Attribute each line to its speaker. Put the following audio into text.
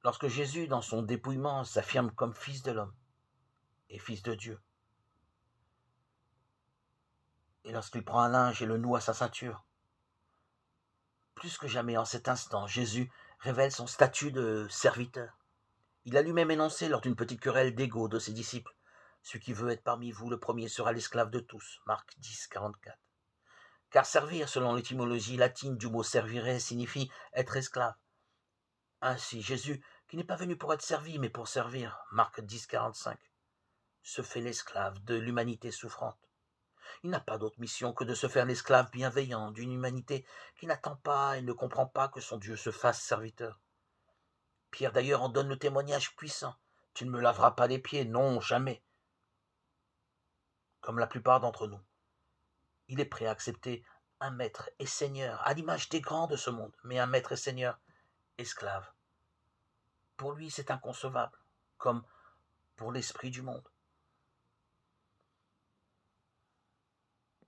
Speaker 1: Lorsque Jésus, dans son dépouillement, s'affirme comme fils de l'homme et fils de Dieu, et lorsqu'il prend un linge et le noue à sa ceinture, plus que jamais en cet instant, Jésus révèle son statut de serviteur. Il a lui-même énoncé lors d'une petite querelle d'ego de ses disciples: celui qui veut être parmi vous le premier sera l'esclave de tous. Marc 10, 44. Car servir, selon l'étymologie latine du mot servire, signifie être esclave. Ainsi, Jésus, qui n'est pas venu pour être servi, mais pour servir, Marc 10, 45, se fait l'esclave de l'humanité souffrante. Il n'a pas d'autre mission que de se faire l'esclave bienveillant d'une humanité qui n'attend pas et ne comprend pas que son Dieu se fasse serviteur. Pierre d'ailleurs en donne le témoignage puissant: tu ne me laveras pas les pieds, non, jamais. Comme la plupart d'entre nous, il est prêt à accepter un maître et seigneur, à l'image des grands de ce monde, mais un maître et seigneur esclave. Pour lui, c'est inconcevable, comme pour l'esprit du monde.